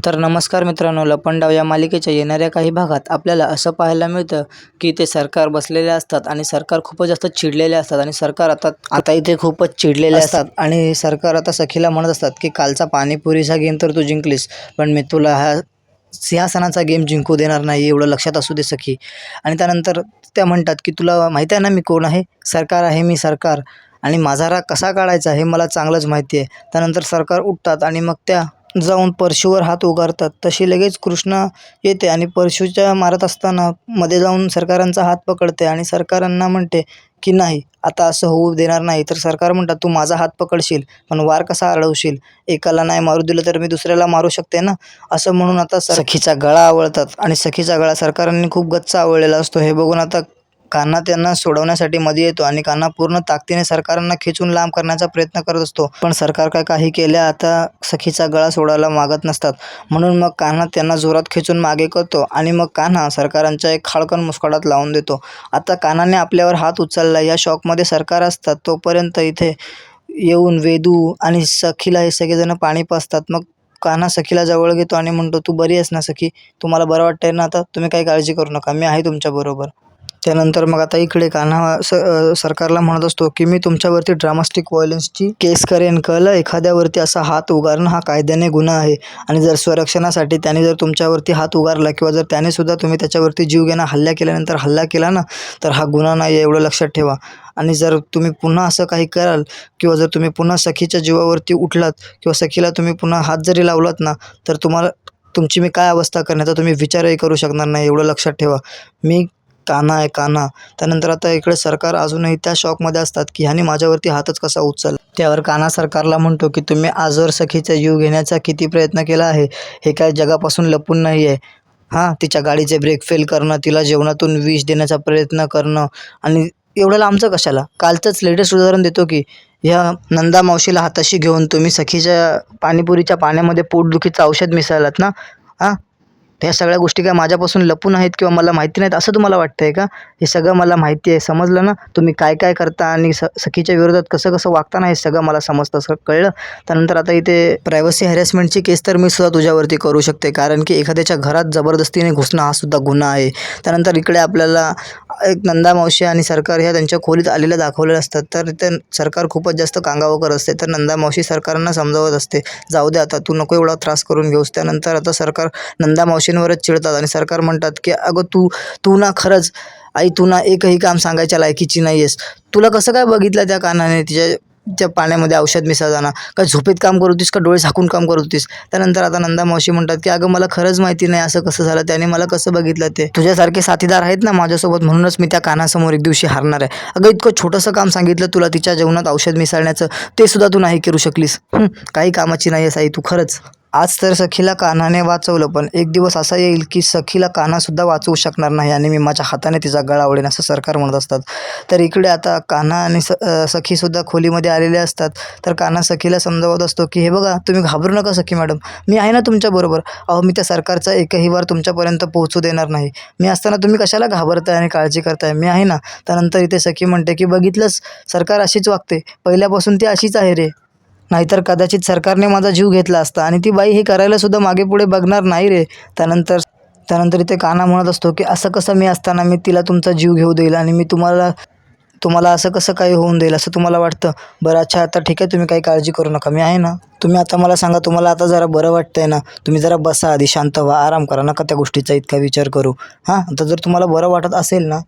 तर नमस्कार मित्रांनो, लपंडाव या मालिकेच्या येणाऱ्या काही भागात आपल्याला असं पाहायला मिळतं की ते सरकार बसलेले असतात आणि सरकार खूपच जास्त चिडलेले असतात आणि सरकार आता इथे खूपच चिडलेले असतात आणि सरकार आता सखीला म्हणत असतात की कालचा पाणीपुरीचा गेम तर तू जिंकलीस, पण मी तुला हा सिंहासनाचा गेम जिंकू देणार नाही, एवढं लक्षात असू दे सखी. आणि त्यानंतर त्या म्हणतात की तुला माहिती आहे ना मी कोण आहे? सरकार आहे मी, सरकार. आणि माझा राग कसा काढायचा हे मला चांगलंच माहिती आहे. त्यानंतर सरकार उठतात आणि मग त्या जाऊन परशूवर हात उगारतात. तशी लगेच कृष्णा येते आणि परशूच्या मारत असताना मध्ये जाऊन सरकारांचा हात पकडते आणि सरकारांना म्हणते की नाही, आता असं होऊ देणार नाही. तर सरकार म्हणतात, तू माझा हात पकडशील पण वार कसा अडवशील? एकाला नाही मारू दिलं तर मी दुसऱ्याला मारू शकते ना. असं म्हणून आता सखीचा गळा आवळतात आणि सखीचा गळा सरकारांनी खूप गच्च आवळलेला असतो. हे बघून आता कान्हा त्यांना सोडवण्यासाठी मध्ये येतो आणि कान्हा पूर्ण ताकदीने सरकारांना खेचून लांब करण्याचा प्रयत्न करत असतो. पण सरकार काही केल्या आता सखीचा गळा सोडायला मागत नसतात. म्हणून मग कान्हा त्यांना जोरात खेचून मागे करतो आणि मग कान्हा सरकारांच्या एक खाडकन मुस्कळात लावून देतो. आता कान्हाने आपल्यावर हात उचलला या शॉकमध्ये सरकार असतात. तोपर्यंत इथे येऊन वेदू आणि सखीला हे सगळेजण पाणी पाजतात. मग कान्हा सखीला जवळ घेतो आणि म्हणतो, तू बरी आहेस ना सखी? तुम्हाला बरं वाटतंय ना? आता तुम्ही काही काळजी करू नका, मी आहे तुमच्याबरोबर. त्यानंतर मग आता इकडे कान्हा सरकारला म्हणत असतो की मी तुमच्यावरती ड्रामास्टिक व्हायलन्सची केस करेन, कळलं? एखाद्यावरती असा हात उगारणं हा कायद्याने गुन्हा आहे आणि जर स्वरक्षणासाठी त्याने जर तुमच्यावरती हात उगारला किंवा जर त्याने सुद्धा तुम्ही त्याच्यावरती जीवघेणा हल्ला केल्यानंतर हल्ला केला ना, तर हा गुन्हा नाही आहे, एवढं लक्षात ठेवा. आणि जर तुम्ही पुन्हा असं काही कराल किंवा जर तुम्ही पुन्हा सखीच्या जीवावरती उठलात किंवा सखीला तुम्ही पुन्हा हात जरी लावलात ना, तर तुमची मी काय अवस्था करण्याचा तुम्ही विचारही करू शकणार नाही, एवढं लक्षात ठेवा. मी कान्हा आहे, कान्हा. त्यानंतर आता इकडे सरकार अजूनही त्या शॉकमध्ये असतात की ह्याने माझ्यावरती हातच कसा उचलला. त्यावर कान्हा सरकारला म्हणतो की तुम्ही आजवर सखीचा जीव घेण्याचा किती प्रयत्न केला आहे, हे काय जगापासून लपून नाही आहे. हां, तिच्या गाडीचे ब्रेक फेल करणं, तिला जेवणातून विष देण्याचा प्रयत्न करणं आणि एवढं लांबचं कशाला? कालचंच लेटेस्ट उदाहरण देतो की ह्या नंदा मावशीला हाताशी घेऊन तुम्ही सखीच्या पाणीपुरीच्या पाण्यामध्ये पोटदुखीचं औषध मिसळलात ना. हां, ह्या सगळ्या गोष्टी काय माझ्यापासून लपून आहेत किंवा मला माहिती नाहीत असं तुम्हाला वाटतं आहे का? हे सगळं मला माहिती आहे, समजलं ना? तुम्ही काय काय करता आणि सखीच्या विरोधात कसं कसं वागता ना, हे सगळं मला समजतं, सगळं कळलं. त्यानंतर आता इथे प्रायव्हसी हॅरेसमेंटची केस तर मी सुद्धा तुझ्यावरती करू शकते, कारण की एखाद्याच्या घरात जबरदस्तीने घुसणं हा सुद्धा गुन्हा आहे. त्यानंतर इकडे आपल्याला एक नंदा मावशी आणि सरकार ह्या त्यांच्या खोलीत आलेल्या दाखवलेल्या असतात. तर ते सरकार खूपच जास्त कांगावकर असते. तर नंदा मावशी सरकारांना समजावत असते, जाऊ दे आता, तू नको एवढा त्रास करून घेऊस. त्यानंतर आता सरकार नंदा मावशींवरच चिडतात आणि सरकार म्हणतात की अगं तू ना खरंच आई, तू ना एकही काम सांगायच्या लायकीची नाही आहेस. तुला कसं काय बघितलं त्या कान्हाने त्या पाण्यामध्ये औषध मिसळताना? काय झोपेत काम करत होतीस का डोळे झाकून काम करत होतीस? त्यानंतर आता नंदा मावशी म्हणतात की अगं मला खरंच माहिती नाही असं कसं झालं, त्याने मला कसं बघितलं ते. तुझ्यासारखे साथीदार आहेत ना माझ्यासोबत, म्हणूनच मी त्या कान्हासमोर एक दिवशी हारणार आहे. अगं इतकं छोटंसं काम सांगितलं तुला तिच्या जेवणात औषध मिसळण्याचं, ते सुद्धा तू नाही करू शकलीस. काही कामाची नाही आहेस आई तू खरंच. आज तर सखीला कान्हाने वाचवलं, पण एक दिवस असा येईल की सखीला कान्हासुद्धा वाचवू शकणार नाही आणि मी माझ्या हाताने तिचा गळा आवडेन, असं सरकार म्हणत असतात. तर इकडे आता कान्हा आणि सखीसुद्धा खोलीमध्ये आलेले असतात. तर कान्हा सखीला समजावत असतो की हे बघा, तुम्ही घाबरू नका सखी मॅडम, मी आहे ना तुमच्याबरोबर. अहो, मी त्या सरकारचा एकही वार तुमच्यापर्यंत पोहोचू देणार नाही. मी असताना तुम्ही कशाला घाबरताय आणि काळजी करताय? मी आहे ना. त्यानंतर इथे सखी म्हणते की बघितलंस, सरकार अशीच वागते, पहिल्यापासून ती अशीच आहे रे. नाहीतर कदाचित सरकारने माझा जीव घेतला असता आणि ती बाई हे करायला सुद्धा मागे पुढे बघणार नाही रे. त्यानंतर इथे कान्हा म्हणत असतो की असं कसं मी असताना मी तिला तुमचा जीव घेऊ देईल आणि मी तुम्हाला असं कसं काही होऊन देईल असं तुम्हाला वाटतं? बरं, अच्छा, आता ठीक आहे, तुम्ही काही काळजी करू नका, मी आहे ना. तुम्ही आता मला सांगा, तुम्हाला आता जरा बरं वाटतंय ना? तुम्ही जरा बसा आधी, शांत व्हा, आराम करा, नका त्या गोष्टीचा इतका विचार करू. हां, आता जर तुम्हाला बरं वाटत असेल ना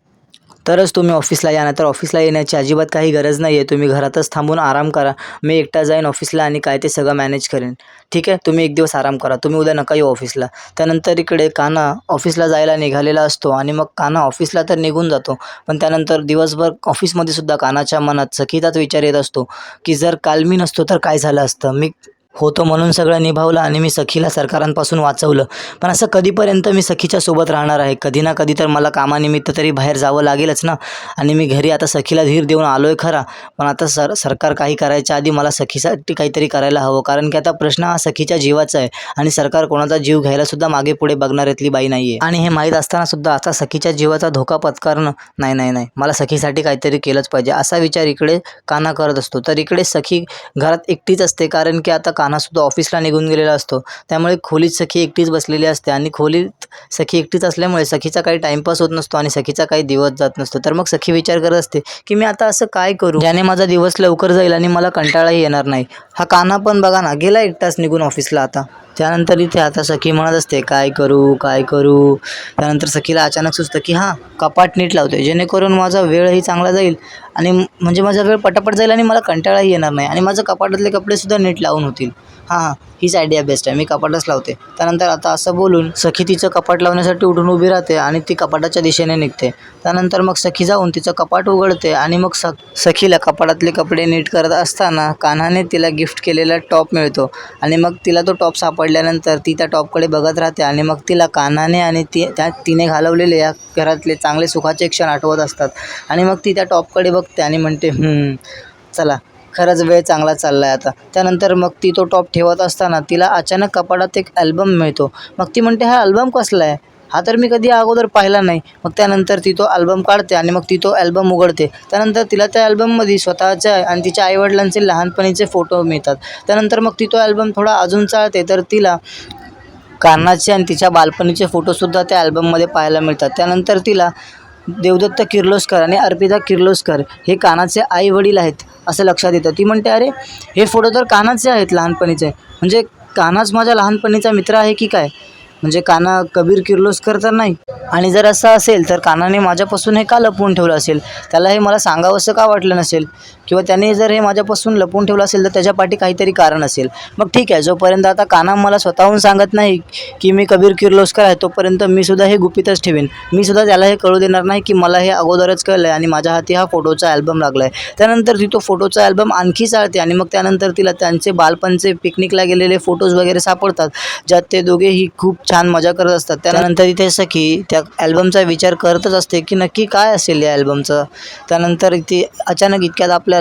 तरच तुम्ही ऑफिसला या, तर ऑफिसला येण्याची अजिबात काही गरज नाही आहे. तुम्ही घरातच थांबून आराम करा. मी एकटा जाईन ऑफिसला आणि काय ते सगळं मॅनेज करेन. ठीक आहे, तुम्ही एक दिवस आराम करा, तुम्ही उद्या नका येऊ ऑफिसला. त्यानंतर इकडे कान्हा ऑफिसला जायला निघालेला असतो आणि मग कान्हा ऑफिसला तर निघून जातो, पण त्यानंतर दिवसभर ऑफिसमध्ये सुद्धा कान्हाच्या मनात सखीचाच विचार येत असतो की जर काल मी नसतो तर काय झालं असतं? मी होतो म्हणून सगळं निभावलं आणि मी सखीला सरकारांपासून वाचवलं, पण असं कधीपर्यंत मी सखीच्या सोबत राहणार आहे? कधी ना कधी तर मला कामानिमित्त तरी बाहेर जावं लागेलच ना. आणि मी घरी आता सखीला धीर देऊन आलो आहे खरा, पण आता सरकार काही करायच्या आधी मला सखीसाठी काहीतरी करायला हवं, कारण की आता प्रश्न हा सखीच्या जीवाचा आहे आणि सरकार कोणाचा जीव घ्यायला सुद्धा मागे पुढे बघणाऱ्यातली बाई नाही आहे. आणि हे माहीत असताना सुद्धा आता सखीच्या जीवाचा धोका पत्करणं, नाही, मला सखीसाठी काहीतरी केलंच पाहिजे, असा विचार इकडे कान्हा करत असतो. तर इकडे सखी घरात एकटीच असते, कारण की आता कान्हासुद्धा ऑफिसला निघून गेलेला असतो. त्यामुळे खोलीत सखी एकटीच बसलेली असते आणि खोलीत सखी एकटीच असल्यामुळे सखीचा काही टाईमपास होत नसतो आणि सखीचा काही दिवस जात नसतो. तर मग सखी विचार करत असते की मी आता असं काय करू ज्याने माझा दिवस लवकर जाईल आणि मला कंटाळाही येणार नाही. हा कान्हा पण बघा ना गेला एकटाच निघून ऑफिसला आता. त्यानंतर इथे आता सखी म्हणत असते काय करू काय करू. त्यानंतर सखीला अचानक सुचतं की हां, कपाट नीट लावते जेणेकरून माझा वेळही चांगला जाईल आणि म्हणजे माझा वेळ पटापट जाईल आणि मला कंटाळाही येणार नाही आणि माझं कपाटातले कपडेसुद्धा नीट लावून होतील. हां, हीच आयडिया बेस्ट आहे, मी कपाटच लावते. त्यानंतर आता असं बोलून सखी तिचं कपाट लावण्यासाठी उठून उभी राहते आणि ती कपाटाच्या दिशेने निघते. त्यानंतर मग सखी जाऊन तिचं कपाट उघडते आणि मग सखीला कपाटातले कपडे नीट करत असताना कान्हाने तिला गिफ्ट केलेला टॉप मिळतो आणि मग तिला तो टॉप सापडल्यानंतर ती त्या टॉपकडे बघत राहते आणि मग तिला कान्हाने आणि तिने घालवलेले या घरातले चांगले सुखाचे क्षण आठवत असतात आणि मग ती त्या टॉपकडे बघते आणि म्हणते चला खरंच वेळ चांगला चालला आहे आता. त्यानंतर मग ती तो टॉप ठेवत असताना तिला अचानक कपाटात एक अल्बम मिळतो. मग ती म्हणते हा अल्बम कसला आहे, हा तर मी कधी अगोदर पाहिला नाही. मग त्यानंतर ती तो अल्बम काढते आणि मग ती तो अल्बम उघडते. त्यानंतर तिला त्या अल्बममध्ये स्वतःच्या आणि तिच्या आईवडिलांचे लहानपणीचे फोटो मिळतात. त्यानंतर मग ती तो अल्बम थोडा अजून चाळते तर तिला कान्हाचे आणि तिच्या बालपणीचे फोटोसुद्धा त्या अल्बममध्ये पाहायला मिळतात. त्यानंतर तिला देवदत्त किर्लोस्कर आणि अर्पिता किर्लोस्कर हे कान्हाचे आई वडील आहेत असं लक्षात येतं. ती म्हणते अरे हे फोटो तर कान्हाचे आहेत लहानपणीचे, म्हणजे कान्हाच माझ्या लहानपणीचा मित्र आहे की काय, म्हणजे कान्हा कबीर किर्लोस्कर तर नाही. आणि जर असं असेल तर कान्हाने माझ्यापासून हे का लपवून ठेवलं असेल, त्याला हे मला सांगावंसं का वाटलं नसेल, किंवा त्याने जर हे माझ्यापासून लपवून ठेवलं असेल तर त्याच्यापाठी काहीतरी कारण असेल. मग ठीक आहे, जोपर्यंत आता कान्हा मला स्वतःहून सांगत नाही की मी कबीर किर्लोस्कर आहे तोपर्यंत मी सुद्धा हे गुपितच ठेवेन. मी सुद्धा त्याला हे कळू देणार नाही की मला हे अगोदरच कळलं आहे आणि माझ्या हाती हा फोटोचा अल्बम लागला आहे. त्यानंतर ती तो फोटोचा अल्बम आणखी चाळते आणि मग त्यानंतर तिला त्यांचे बालपणचे पिकनिकला गेलेले फोटोज वगैरे सापडतात ज्यात ते दोघेही खूप छान मजा करत असतात. त्यानंतर इथे सखी त्या अल्बमचा विचार करतच असते की नक्की काय असेल या अल्बमचं. त्यानंतर इथे अचानक इतक्यात आपल्याला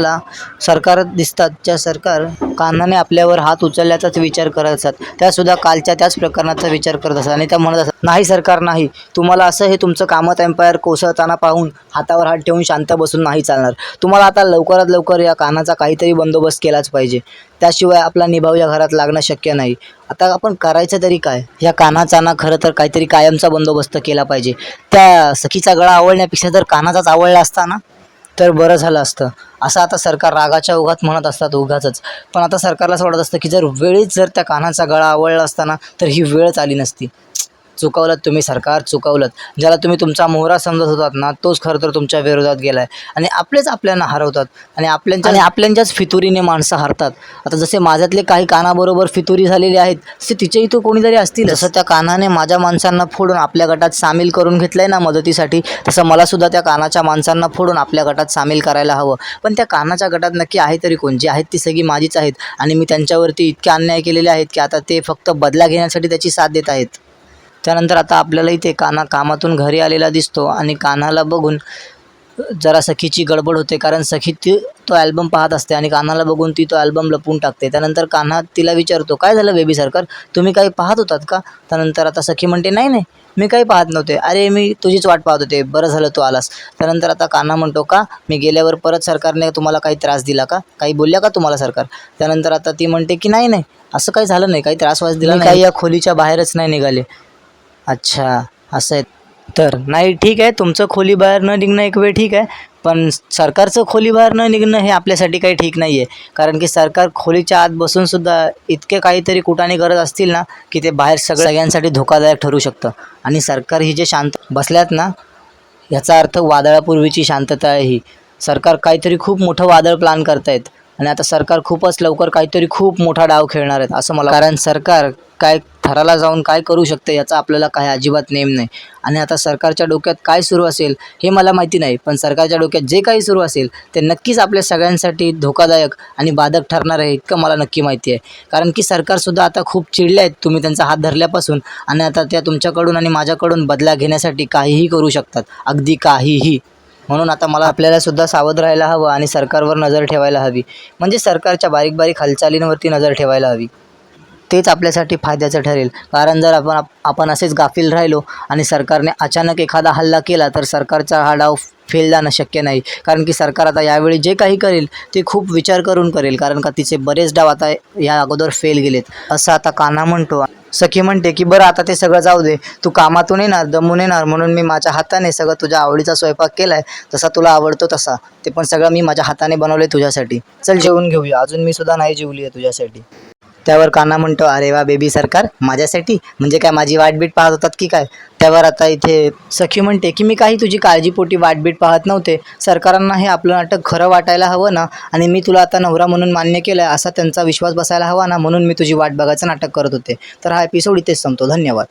सरकार दिसतात, ज्या सरकार कान्हाने आपल्यावर हात उचलल्याचाच विचार करत असतात. त्यासुद्धा कालच्या त्याच प्रकरणाचा विचार करत असतात आणि त्या म्हणत असतात नाही सरकार नाही, तुम्हाला असं हे तुमचं कामत एम्पायर कोसळताना पाहून हातावर हात ठेवून शांत बसून नाही चालणार. तुम्हाला आता लवकरात लवकर या कान्हाचा काहीतरी बंदोबस्त केलाच पाहिजे, त्याशिवाय आपला निभाव या घरात लागणं शक्य नाही. आता आपण करायचं तरी काय, या कान्हाचा ना खरं तर काहीतरी कायमचा बंदोबस्त केला पाहिजे. त्या सखीचा गळा आवळण्यापेक्षा जर कान्हाचाच आवळला असता ना तर बरं झालं असतं, असं आता सरकार रागाच्या ओघात म्हणत असतात उगाचच. पण आता सरकारला असं वाटत असतं की जर वेळीच जर त्या कान्हाचा गळा आवळला असताना तर ही वेळच आली नसती. चुकवलं तुम्ही सरकार, चुकवलं. ज्याला तुम्ही तुमचा मोहरा समजत होतात ना तोच खरं तर तुमच्या विरोधात गेला आहे आणि आपलेच आपल्यांना हरवतात आणि आपल्यांच्याच फितुरीने माणसं हरतात. आता जसे माझ्यातले काही कान्हाबरोबर फितुरी झालेले आहेत तसे तिचे इथं कोणीतरी असतील. जसं त्या कान्हाने माझ्या माणसांना फोडून आपल्या गटात सामील करून घेतलं आहे ना मदतीसाठी, तसं मलासुद्धा त्या कान्हाच्या माणसांना फोडून आपल्या गटात सामील करायला हवं. पण त्या कान्हाच्या गटात नक्की आहे तरी कोण, जी आहेत ती सगळी माझीच आहेत आणि मी त्यांच्यावरती इतके अन्याय केलेले आहेत की आता ते फक्त बदला घेण्यासाठी त्याची साथ देत आहेत. त्यानंतर आता आपल्याला इथे कान्हा कामातून घरी आलेला दिसतो आणि कान्हाला बघून जरा सखीची गडबड होते, कारण सखी तो अल्बम पाहत असते आणि कान्हाला बघून ती तो अल्बम लपवून टाकते. त्यानंतर कान्हा तिला विचारतो काय झालं बेबी सरकार, तुम्ही काही पाहत होतात का. त्यानंतर आता सखी म्हणते नाही नाही मी काही पाहत नव्हते, अरे मी तुझीच वाट पाहत होते, बरं झालं तू आलास. त्यानंतर आता कान्हा म्हणतो का मी गेल्यावर परत सरकारने तुम्हाला काही त्रास दिला का, काही बोलल्या का तुम्हाला सरकार. त्यानंतर आता ती म्हणते की नाही नाही असं काही झालं नाही, काही त्रासवास दिला नाही, काही या खोलीच्या बाहेरच नाही निघाले. अच्छा असं आहे तर नाही ठीक आहे, तुमचं खोलीबाहेर न निघणं एक वेळ ठीक आहे, पण सरकारचं खोलीबाहेर न निघणं हे आपल्यासाठी काही ठीक नाही आहे. कारण की सरकार खोलीच्या आत बसूनसुद्धा इतके काहीतरी कुटाणे करत असतील ना की ते बाहेर सगळ्यांसाठी धोकादायक ठरू शकतं. आणि सरकार ही जे शांत बसल्यात ना याचा अर्थ वादळापूर्वीची शांतता आहे ही. सरकार काहीतरी खूप मोठं वादळ प्लॅन करतायत आणि आता सरकार खूपच लवकर काहीतरी खूप मोठा डाव खेळणार आहेत असं मला, कारण सरकार काय थराला जाऊन काय करू शकते याचा आपल्याला काही अजिबात नेम नाही. आणि आता सरकारच्या डोक्यात काय सुरू असेल हे मला माहिती नाही, पण सरकारच्या डोक्यात जे काही सुरू असेल ते नक्कीच आपल्या सगळ्यांसाठी धोकादायक आणि बाधक ठरणार आहे इतकं मला नक्की माहिती आहे. कारण की सरकारसुद्धा आता खूप चिडले आहेत तुम्ही त्यांचा हात धरल्यापासून आणि आता त्या तुमच्याकडून आणि माझ्याकडून बदला घेण्यासाठी काहीही करू शकतात, अगदी काहीही. म्हणून आता मला आपल्यालासुद्धा सावध राहायला हवं आणि सरकारवर नजर ठेवायला हवी, म्हणजे सरकारच्या बारीक बारीक हालचालींवरती नजर ठेवायला हवी. तेच आपल्यासाठी फायद्याचं ठरेल. कारण जर आपण असेच गाफील राहिलो आणि सरकारने अचानक एखादा हल्ला केला तर सरकारचा हा डाव फेल जाणं शक्य नाही. कारण की सरकार आता यावेळी जे काही करेल ते खूप विचार करून करेल, कारण का तिचे बरेच डाव आता या अगोदर फेल गेलेत, असं आता कान्हा म्हणतो. सखी म्हणते की बरं आता ते सगळं जाऊ दे, तू कामातून येणार, दमून येणार, म्हणून मी माझ्या हाताने सगळं तुझ्या आवडीचा स्वयंपाक केलाय, जसा तुला आवडतो तसा. ते पण सगळं मी माझ्या हाताने बनवले तुझ्यासाठी. चल जेवून घेऊया, अजून मी सुद्धा नाही जेवली आहे तुझ्यासाठी. त्यावर कान्हा म्हणतो, अरे वा बेबी सरकार, माझ्यासाठी म्हणजे काय माझी वाटबीट पाहत होतात की काय? त्यावर आता इथे सखी म्हणते की मी काही तुझी काळजीपोटी वाटबीट पाहत नव्हते. सरकारांना हे आपलं नाटक खरं वाटायला हवं ना, आणि मी तुला आता नवरा म्हणून मान्य केलं आहे असा त्यांचा विश्वास बसायला हवा ना, म्हणून मी तुझी वाट बघायचं नाटक करत होते. तर हा एपिसोड इथेच संपतो. धन्यवाद.